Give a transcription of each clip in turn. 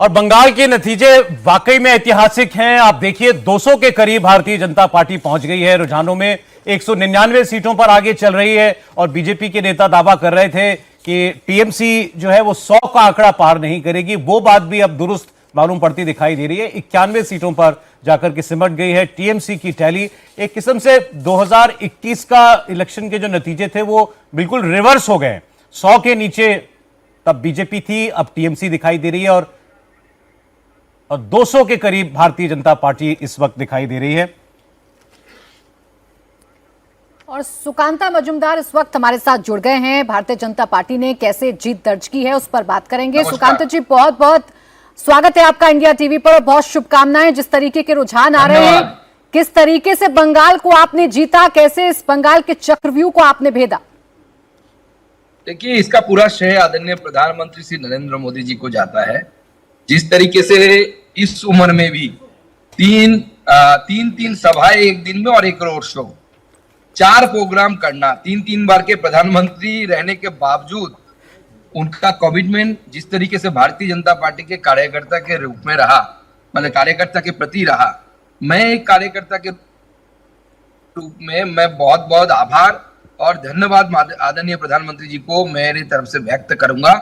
और बंगाल के नतीजे वाकई में ऐतिहासिक हैं। आप देखिए 200 के करीब भारतीय जनता पार्टी पहुंच गई है। रुझानों में 199 सीटों पर आगे चल रही है और बीजेपी के नेता दावा कर रहे थे कि टीएमसी जो है वो 100 का आंकड़ा पार नहीं करेगी। वो बात भी अब दुरुस्त मालूम पड़ती दिखाई दे रही है। 91 सीटों पर जाकर के सिमट गई है टीएमसी की टैली। एक किस्म से 2021 का इलेक्शन के जो नतीजे थे वो बिल्कुल रिवर्स हो गए। 100 के नीचे तब बीजेपी थी, अब टीएमसी दिखाई दे रही है और 200 के करीब भारतीय जनता पार्टी इस वक्त दिखाई दे रही है। और सुकांता मजूमदार इस वक्त हमारे साथ जुड़ गए हैं। भारतीय जनता पार्टी ने कैसे जीत दर्ज की है उस पर बात करेंगे। सुकांता जी, बहुत बहुत स्वागत है आपका इंडिया टीवी पर और बहुत शुभकामनाएं। जिस तरीके के रुझान आ रहे हैं, किस तरीके से बंगाल को आपने जीता, कैसे इस बंगाल के चक्रव्यूह को आपने भेदा? देखिए, इसका पूरा श्रेय आदरणीय प्रधानमंत्री श्री नरेंद्र मोदी जी को जाता है। जिस तरीके से इस उम्र में भी तीन सभाएं एक दिन में और एक रोड शो, 4 प्रोग्राम करना, 3 बार के प्रधानमंत्री रहने के बावजूद उनका कमिटमेंट जिस तरीके से भारतीय जनता पार्टी के कार्यकर्ता के रूप में रहा, मतलब कार्यकर्ता के प्रति रहा, मैं एक कार्यकर्ता के रूप में मैं बहुत बहुत आभार और धन्यवाद आदरणीय प्रधानमंत्री जी को मेरी तरफ से व्यक्त करूंगा।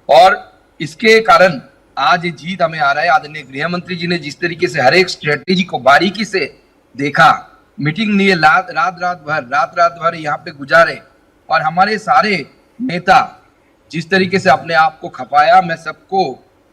और इसके कारण आज ये जीत हमें आ रहा है। आदरणीय गृह मंत्री जी ने जिस तरीके से हर एक स्ट्रेटेजी को बारीकी से देखा, मीटिंग लिए रात भर यहाँ पे गुजारे और हमारे सारे नेता जिस तरीके से अपने आप को खपाया, मैं सबको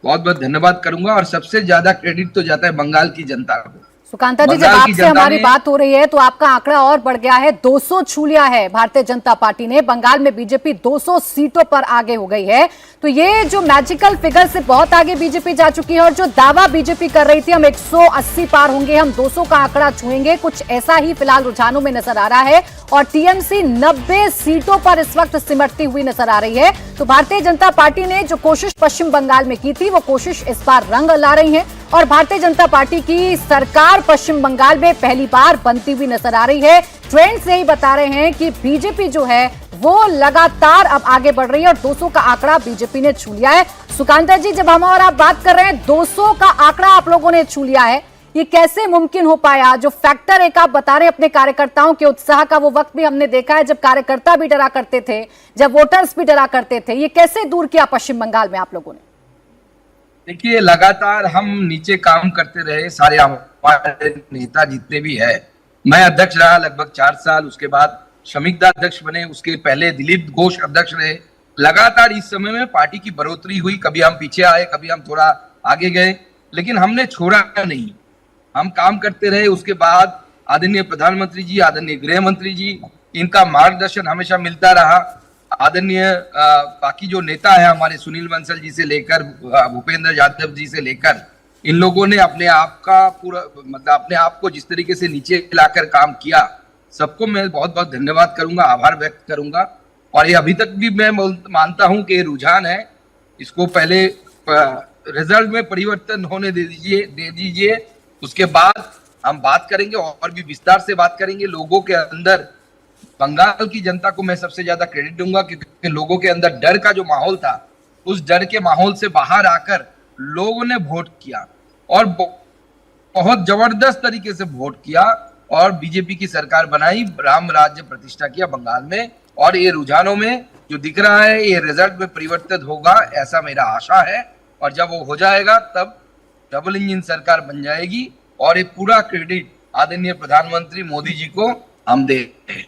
बहुत बहुत धन्यवाद करूंगा। और सबसे ज्यादा क्रेडिट तो जाता है बंगाल की जनता को। सुकांता जी, जब आपसे हमारी बात हो रही है तो आपका आंकड़ा और बढ़ गया है। 200 छू लिया है भारतीय जनता पार्टी ने। बंगाल में बीजेपी 200 सीटों पर आगे हो गई है। तो ये जो मैजिकल फिगर से बहुत आगे बीजेपी जा चुकी है और जो दावा बीजेपी कर रही थी हम 180 पार होंगे, हम 200 का आंकड़ा छुएंगे, कुछ ऐसा ही फिलहाल रुझानों में नजर आ रहा है। और टीएमसी 90 सीटों पर इस वक्त सिमटती हुई नजर आ रही है। तो भारतीय जनता पार्टी ने जो कोशिश पश्चिम बंगाल में की थी वो कोशिश इस बार रंग ला रही है और भारतीय जनता पार्टी की सरकार पश्चिम बंगाल में पहली बार बनती हुई नजर आ रही है। ट्रेंड्स यही बता रहे हैं कि बीजेपी जो है वो लगातार अब आगे बढ़ रही है और 200 का आंकड़ा बीजेपी ने छू लिया है। सुकांता जी, जब हम और आप बात कर रहे हैं 200 का आंकड़ा आप लोगों ने छू लिया है, ये कैसे मुमकिन हो पाया? जो फैक्टर एक आप बता रहे हैं अपने कार्यकर्ताओं के उत्साह का, वो वक्त भी हमने देखा है जब कार्यकर्ता भी डरा करते थे, जब वोटर्स भी डरा करते थे। ये कैसे दूर किया पश्चिम बंगाल में आप लोगों ने? देखिए, लगातार हम नीचे काम करते रहे, सारे हमारे नेता जितने भी है। मैं अध्यक्ष रहा लगभग 4 साल, उसके बाद शमीक दा अध्यक्ष बने, उसके पहले दिलीप घोष अध्यक्ष रहे। लगातार इस समय में पार्टी की बढ़ोतरी हुई, कभी हम पीछे आए, कभी हम थोड़ा आगे गए, लेकिन हमने छोड़ा नहीं, हम काम करते रहे। उसके बाद आदरणीय प्रधानमंत्री जी, आदरणीय गृह मंत्री जी, इनका मार्गदर्शन हमेशा मिलता रहा। आदरणीय बाकी जो नेता है हमारे, सुनील बंसल जी से लेकर भूपेंद्र यादव जी से लेकर, इन लोगों ने अपने आप का पूरा मतलब अपने आप को जिस तरीके से नीचे लाकर काम किया, सबको मैं बहुत बहुत धन्यवाद करूंगा, आभार व्यक्त करूंगा। और ये अभी तक भी मैं मानता हूं कि रुझान है, इसको पहले रिजल्ट में परिवर्तन होने दे दीजिए, उसके बाद हम बात करेंगे और भी विस्तार से बात करेंगे। लोगों के अंदर, बंगाल की जनता को मैं सबसे ज्यादा क्रेडिट दूंगा क्योंकि लोगों के अंदर डर का जो माहौल था, उस डर के माहौल से बाहर आकर लोगों ने वोट किया और बहुत जबरदस्त तरीके से वोट किया और बीजेपी की सरकार बनाई, राम राज्य प्रतिष्ठा किया बंगाल में। और ये रुझानों में जो दिख रहा है, ये रिजल्ट में परिवर्तित होगा, ऐसा मेरा आशा है। और जब वो हो जाएगा तब डबल इंजन सरकार बन जाएगी और ये पूरा क्रेडिट आदरणीय प्रधानमंत्री मोदी जी को हम देते हैं।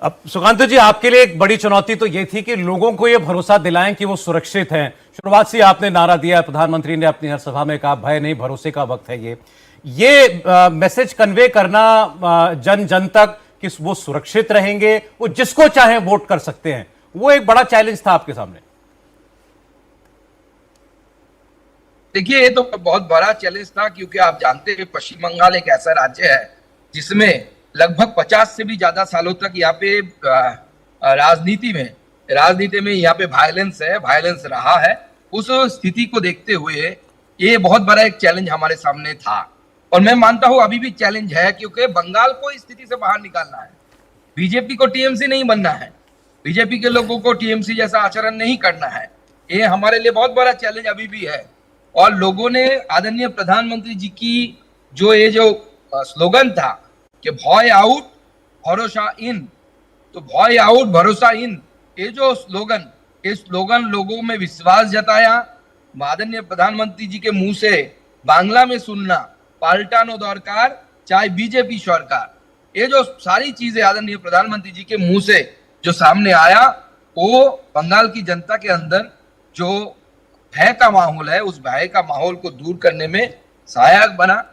अब सुकांता जी, आपके लिए एक बड़ी चुनौती तो ये थी कि लोगों को ये भरोसा दिलाएं कि वो सुरक्षित हैं। शुरुआत से आपने नारा दिया, प्रधानमंत्री ने अपनी हर सभा में कहा, भय नहीं भरोसे का वक्त है। ये मैसेज कन्वे करना जन जन तक कि वो सुरक्षित रहेंगे, वो जिसको चाहे वोट कर सकते हैं, वो एक बड़ा चैलेंज था आपके सामने। देखिए, ये तो बहुत बड़ा चैलेंज था क्योंकि आप जानते हैं पश्चिम बंगाल एक ऐसा राज्य है जिसमें लगभग 50 से भी ज्यादा सालों तक यहाँ पे राजनीति में यहाँ पे वायलेंस रहा है। उस स्थिति को देखते हुए ये बहुत बड़ा एक चैलेंज हमारे सामने था और मैं मानता हूँ अभी भी चैलेंज है क्योंकि बंगाल को इस स्थिति से बाहर निकालना है। बीजेपी को टीएमसी नहीं बनना है, बीजेपी के लोगों को टीएमसी जैसा आचरण नहीं करना है। ये हमारे लिए बहुत बड़ा चैलेंज अभी भी है। और लोगों ने आदरणीय प्रधानमंत्री जी की जो स्लोगन था कि भॉय आउट भरोसा इन, तो भॉय आउट भरोसा इन, ये जो स्लोगन लोगों में विश्वास जताया। आदरणीय प्रधानमंत्री जी के मुंह से बांग्ला में सुनना, पाल्टानो दरकार चाहे बीजेपी सरकार, ये जो सारी चीजें आदरणीय प्रधानमंत्री जी के मुंह से जो सामने आया, वो बंगाल की जनता के अंदर जो भय का माहौल है, उस भय का माहौल को दूर करने में सहायक बना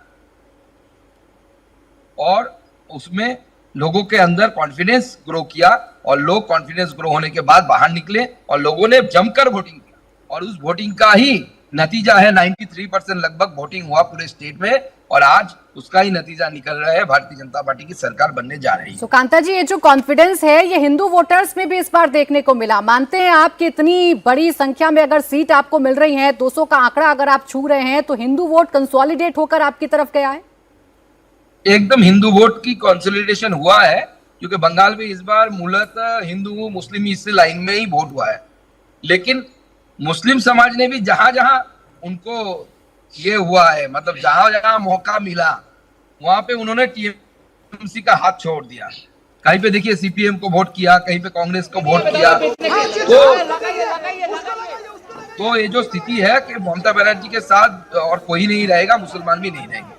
और उसमें लोगों के अंदर कॉन्फिडेंस ग्रो किया और लोग कॉन्फिडेंस ग्रो होने के बाद बाहर निकले और लोगों ने जमकर वोटिंग किया और उस वोटिंग का ही नतीजा है 93% लगभग वोटिंग हुआ पूरे स्टेट में और आज उसका ही नतीजा निकल रहा है। भारतीय जनता पार्टी की सरकार बनने जा रही है। सुकांता जी, ये जो कॉन्फिडेंस है ये हिंदू वोटर्स में भी इस बार देखने को मिला। मानते हैं आप कि इतनी बड़ी संख्या में अगर सीट आपको मिल रही है, 200 का आंकड़ा अगर आप छू रहे हैं, तो हिंदू वोट कंसोलिडेट होकर आपकी तरफ गया है? एकदम हिंदू वोट की कंसोलिडेशन हुआ है, क्योंकि बंगाल में इस बार मूलतः हिंदू मुस्लिम इस लाइन में ही वोट हुआ है, लेकिन मुस्लिम समाज ने भी जहां जहां उनको ये हुआ है, मतलब जहां जहां मौका मिला वहां पे उन्होंने टीएमसी का हाथ छोड़ दिया। कहीं पे देखिए सीपीएम को वोट किया, कहीं पे कांग्रेस को वोट किया। तो ये जो स्थिति है कि ममता बनर्जी के साथ और कोई नहीं रहेगा, मुसलमान भी नहीं रहेंगे।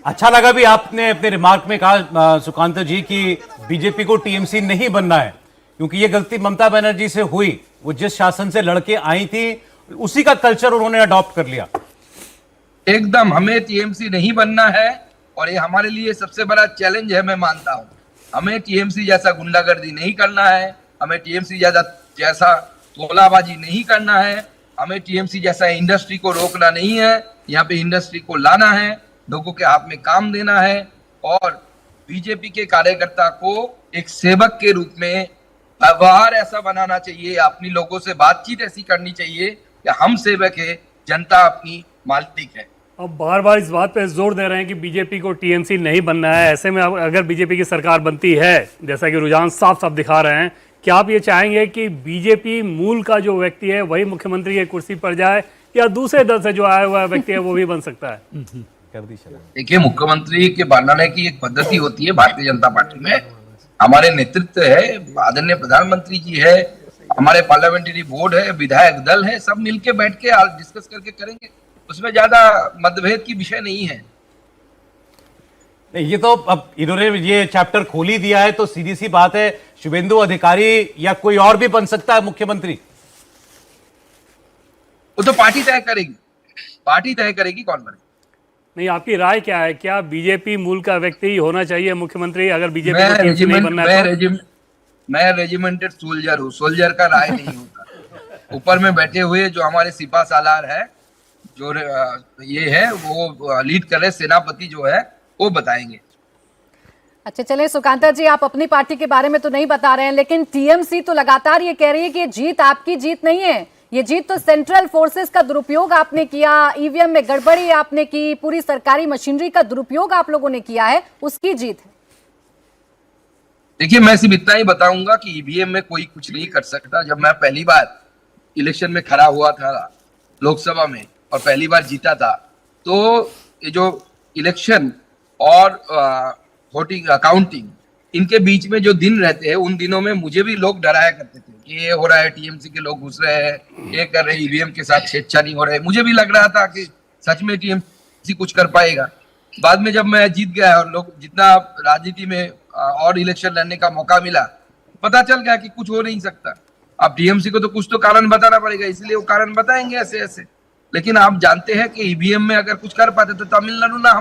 अच्छा लगा भी आपने अपने रिमार्क में कहा सुकांत जी कि बीजेपी को टीएमसी नहीं बनना है, क्योंकि ये गलती ममता बनर्जी से हुई। वो जिस शासन से लड़के आई थी उसी का कल्चर उन्होंने अडॉप्ट कर लिया। एकदम हमें टीएमसी नहीं बनना है और ये हमारे लिए सबसे बड़ा चैलेंज है, मैं मानता हूं। हमें टीएमसी जैसा गुंडागर्दी नहीं करना है, हमें टीएमसी जैसा तोलाबाजी नहीं करना है, हमें टीएमसी जैसा इंडस्ट्री को रोकना नहीं है। यहाँ पे इंडस्ट्री को लाना है, लोगों के हाथ में काम देना है और बीजेपी के कार्यकर्ता को एक सेवक के रूप में व्यवहार ऐसा बनाना चाहिए, अपनी लोगों से बातचीत ऐसी करनी चाहिए कि हम सेवक है, जनता अपनी मालिक है। अब बार बार इस बात पे जोर दे रहे हैं कि बीजेपी को टीएमसी नहीं बनना है। ऐसे में अगर बीजेपी की सरकार बनती है, जैसा कि रुझान साफ साफ दिखा रहे हैं, क्या आप ये चाहेंगे कि बीजेपी मूल का जो व्यक्ति है वही मुख्यमंत्री की कुर्सी पर जाए, या दूसरे दल से जो आया हुआ व्यक्ति है वो भी बन सकता है? देखिए, मुख्यमंत्री के बनाने की एक पद्धति होती है भारतीय जनता पार्टी में। हमारे नेतृत्व है, आदरणीय प्रधानमंत्री जी है, हमारे पार्लियामेंट्री बोर्ड है, विधायक दल है, सब मिलके बैठ के डिस्कस करके करेंगे। उसमें ज्यादा मतभेद की विषय नहीं है। ये तो अब इन्होंने ये चैप्टर खोल ही दिया है, तो सीधी सी बात है शुभेंदु अधिकारी या कोई और भी बन सकता है मुख्यमंत्री। वो तो पार्टी तय करेगी, पार्टी तय करेगी कौन बने। नहीं, आपकी राय क्या है? क्या बीजेपी मूल का व्यक्ति ही होना चाहिए मुख्यमंत्री अगर बीजेपी को टीएमसी नहीं बनना है? मैं रेजिमेंटेड सोल्जर हूँ, सोल्जर का राय नहीं होता। ऊपर में बैठे हुए जो हमारे सिपा सालार है, जो ये है वो लीड कर रहे सेनापति जो है वो बताएंगे। अच्छा, चलिए सुकांता जी, आप अपनी पार्टी के बारे में तो नहीं बता रहे हैं, लेकिन टीएमसी तो लगातार ये कह रही है कि ये जीत आपकी जीत नहीं है, ये जीत तो सेंट्रल फोर्सेस का दुरुपयोग आपने किया, ईवीएम में गड़बड़ी आपने की, पूरी सरकारी मशीनरी का दुरुपयोग आप लोगों ने किया है, उसकी जीत है। देखिए, मैं सिर्फ इतना ही बताऊंगा कि ईवीएम में कोई कुछ नहीं कर सकता। जब मैं पहली बार इलेक्शन में खड़ा हुआ था लोकसभा में और पहली बार जीता था, तो ये जो इलेक्शन और वोटिंग अकाउंटिंग, इनके बीच में जो दिन रहते हैं, उन दिनों में मुझे भी लोग डराया करते थे कि ये हो रहा है, टीएमसी के लोग घुस रहे हैं, ये कर रहे हैं, ईवीएम के साथ छेड़छाड़ी हो रहा है। मुझे भी लग रहा था कि सच में टीएमसी कुछ कर पाएगा। बाद में जब मैं जीत गया और लोग जितना राजनीति में और इलेक्शन लड़ने का मौका मिला, पता चल गया कि कुछ हो नहीं सकता। अब टीएमसी को तो कुछ तो कारण बताना पड़ेगा, इसलिए वो कारण बताएंगे ऐसे ऐसे। लेकिन आप जानते हैं कि ईवीएम में अगर कुछ कर पाते तो तमिलनाडु ना हम